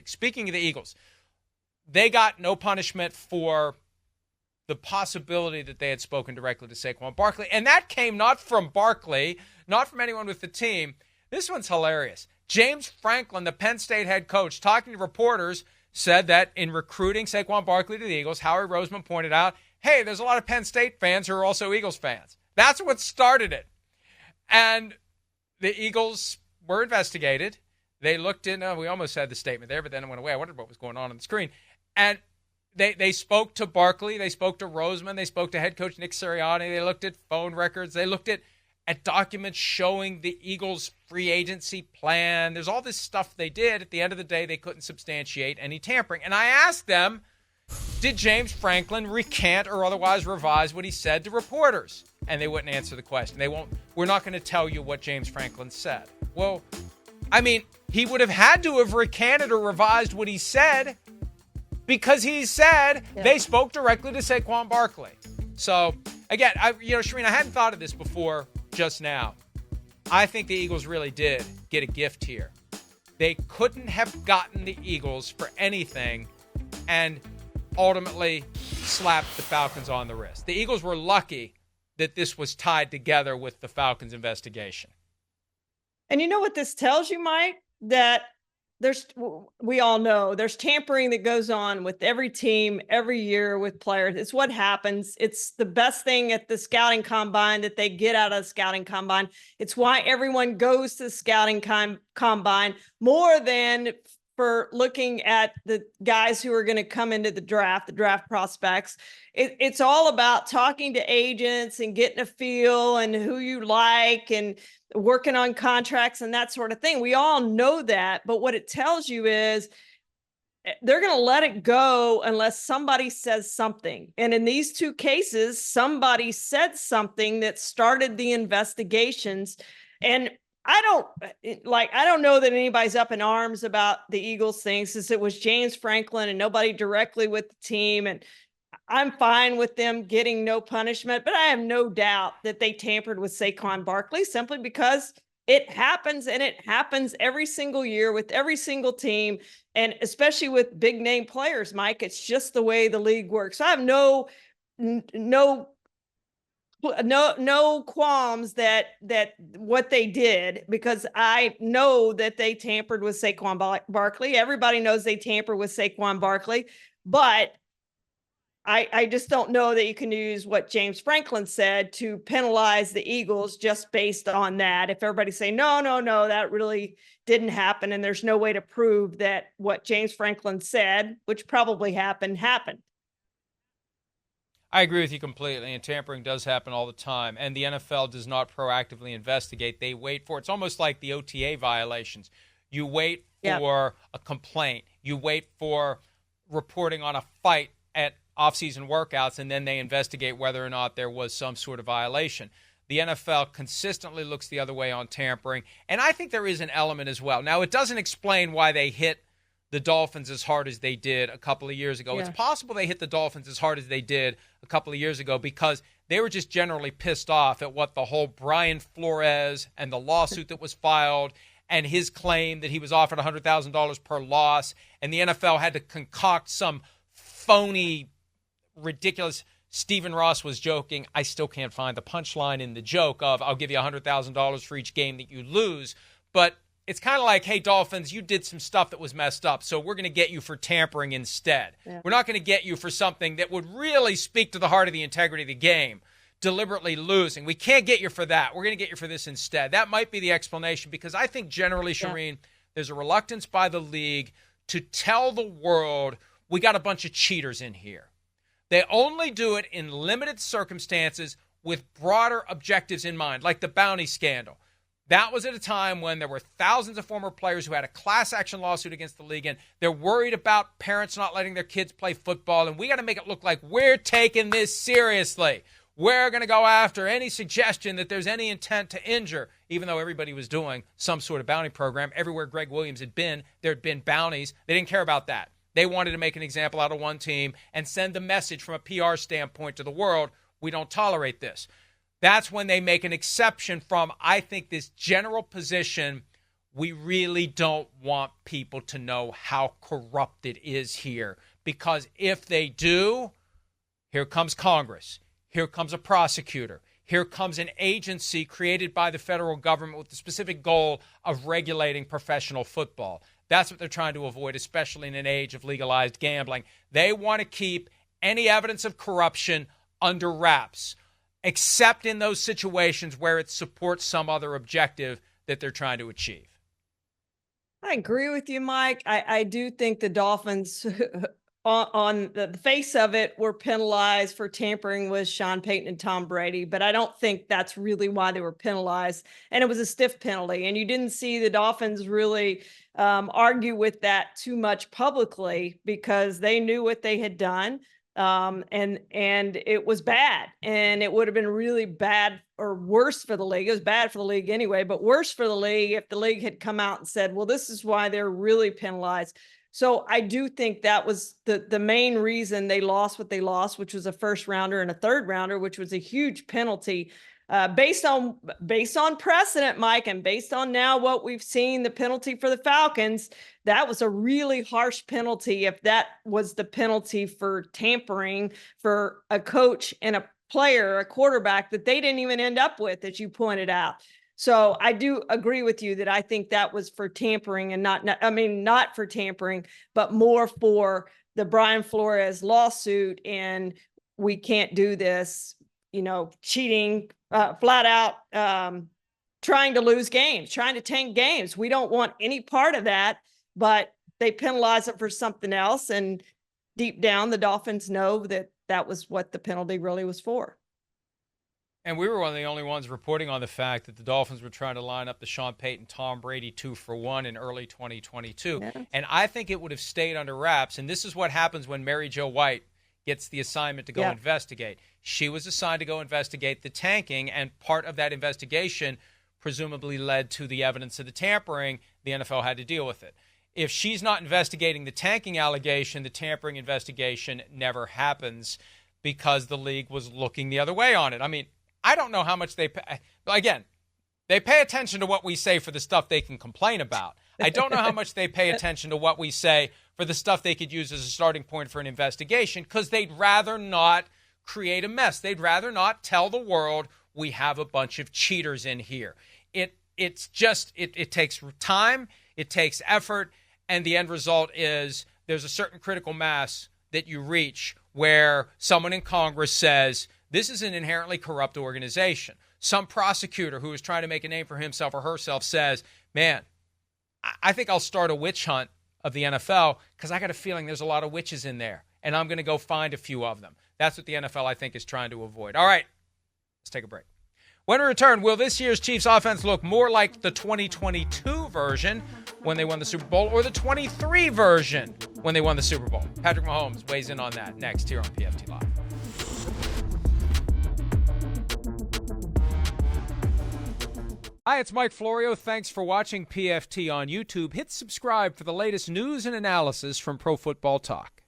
Speaking of the Eagles, they got no punishment for the possibility that they had spoken directly to Saquon Barkley. And that came not from Barkley, not from anyone with the team. This one's hilarious. James Franklin, the Penn State head coach, talking to reporters, said that in recruiting Saquon Barkley to the Eagles, Howie Roseman pointed out, hey, there's a lot of Penn State fans who are also Eagles fans. That's what started it. And the Eagles were investigated. They looked in, we almost had the statement there, but then it went away. I wondered what was going on the screen. And they spoke to Barkley. They spoke to Roseman. They spoke to head coach Nick Sirianni. They looked at phone records. They looked at documents showing the Eagles' free agency plan. There's all this stuff they did. At the end of the day, they couldn't substantiate any tampering. And I asked them, did James Franklin recant or otherwise revise what he said to reporters? And they wouldn't answer the question. We're not going to tell you what James Franklin said. Well, I mean, he would have had to have recanted or revised what he said because he said they spoke directly to Saquon Barkley. So, again, Charean, I hadn't thought of this before just now. I think the Eagles really did get a gift here. They couldn't have gotten the Eagles for anything and ultimately slapped the Falcons on the wrist. The Eagles were lucky that this was tied together with the Falcons investigation. And you know what this tells you, Mike? That we all know there's tampering that goes on with every team every year with players. It's what happens. It's the best thing at the scouting combine that they get out of the scouting combine. It's why everyone goes to the scouting combine more than for looking at the guys who are going to come into the draft prospects. It's all about talking to agents and getting a feel and who you like and working on contracts and that sort of thing. We all know that, but what it tells you is they're going to let it go unless somebody says something. And in these two cases, somebody said something that started the investigations. And I don't know that anybody's up in arms about the Eagles thing since it was James Franklin and nobody directly with the team. And I'm fine with them getting no punishment, but I have no doubt that they tampered with Saquon Barkley simply because it happens, and it happens every single year with every single team, and especially with big name players, Mike. It's just the way the league works. I have no qualms that what they did, because I know that they tampered with Saquon Barkley. Everybody knows they tampered with Saquon Barkley, but I just don't know that you can use what James Franklin said to penalize the Eagles just based on that. If everybody say, no, that really didn't happen, and there's no way to prove that what James Franklin said, which probably happened. I agree with you completely, and tampering does happen all the time, and the NFL does not proactively investigate. They wait for, it's almost like the OTA violations. You wait for a complaint. You wait for reporting on a fight at off-season workouts, and then they investigate whether or not there was some sort of violation. The NFL consistently looks the other way on tampering, and I think there is an element as well. Now, it doesn't explain why they hit the Dolphins as hard as they did a couple of years ago. Yeah. It's possible they hit the Dolphins as hard as they did a couple of years ago because they were just generally pissed off at what the whole Brian Flores and the lawsuit that was filed and his claim that he was offered $100,000 per loss, and the NFL had to concoct some phony, ridiculous. Stephen Ross was joking. I still can't find the punchline in the joke of, I'll give you $100,000 for each game that you lose. But it's kind of like, hey, Dolphins, you did some stuff that was messed up, so we're going to get you for tampering instead. Yeah. We're not going to get you for something that would really speak to the heart of the integrity of the game, deliberately losing. We can't get you for that. We're going to get you for this instead. That might be the explanation, because I think generally, Charean, there's a reluctance by the league to tell the world we got a bunch of cheaters in here. They only do it in limited circumstances with broader objectives in mind, like the bounty scandal. That was at a time when there were thousands of former players who had a class action lawsuit against the league, and they're worried about parents not letting their kids play football, and we got to make it look like we're taking this seriously. We're going to go after any suggestion that there's any intent to injure, even though everybody was doing some sort of bounty program. Everywhere Greg Williams had been, there had been bounties. They didn't care about that. They wanted to make an example out of one team and send the message from a PR standpoint to the world, we don't tolerate this. That's when they make an exception from, I think, this general position we really don't want people to know how corrupt it is here, because if they do, here comes Congress, here comes a prosecutor, here comes an agency created by the federal government with the specific goal of regulating professional football. That's what they're trying to avoid, especially in an age of legalized gambling. They want to keep any evidence of corruption under wraps, except in those situations where it supports some other objective that they're trying to achieve. I agree with you, Mike. I do think the Dolphins, on the face of it, were penalized for tampering with Sean Payton and Tom Brady, but I don't think that's really why they were penalized. And it was a stiff penalty. And you didn't see the Dolphins really argue with that too much publicly, because they knew what they had done. And it was bad, and it would have been really bad, or worse for the league. It was bad for the league anyway, but worse for the league if the league had come out and said, well, this is why they're really penalized. So I do think that was the main reason they lost what they lost, which was a first rounder and a third rounder, which was a huge penalty. Based on precedent, Mike, and based on now what we've seen, the penalty for the Falcons, that was a really harsh penalty. If that was the penalty for tampering for a coach and a player, a quarterback, that they didn't even end up with, as you pointed out. So I do agree with you that I think that was for tampering, and not for tampering, but more for the Brian Flores lawsuit. And we can't do this, cheating, flat out trying to lose games, trying to tank games. We don't want any part of that, but they penalize it for something else. And deep down, the Dolphins know that that was what the penalty really was for. And we were one of the only ones reporting on the fact that the Dolphins were trying to line up the Sean Payton, Tom Brady 2-for-1 in early 2022. Yeah. And I think it would have stayed under wraps. And this is what happens when Mary Jo White gets the assignment to go investigate. She was assigned to go investigate the tanking, and part of that investigation presumably led to the evidence of the tampering. The NFL had to deal with it. If she's not investigating the tanking allegation, the tampering investigation never happens, because the league was looking the other way on it. I mean, I don't know how much they pay. Again, they pay attention to what we say for the stuff they can complain about. I don't know how much they pay attention to what we say for the stuff they could use as a starting point for an investigation, because they'd rather not create a mess. They'd rather not tell the world we have a bunch of cheaters in here. It takes time, it takes effort, and the end result is there's a certain critical mass that you reach where someone in Congress says, this is an inherently corrupt organization. Some prosecutor who is trying to make a name for himself or herself says, man, I think I'll start a witch hunt of the NFL, because I got a feeling there's a lot of witches in there, and I'm going to go find a few of them. That's what the NFL, I think, is trying to avoid. All right, let's take a break. When we return, will this year's Chiefs offense look more like the 2022 version when they won the Super Bowl, or the 23 version when they won the Super Bowl? Patrick Mahomes weighs in on that next here on PFT Live. Hi, it's Mike Florio. Thanks for watching PFT on YouTube. Hit subscribe for the latest news and analysis from Pro Football Talk.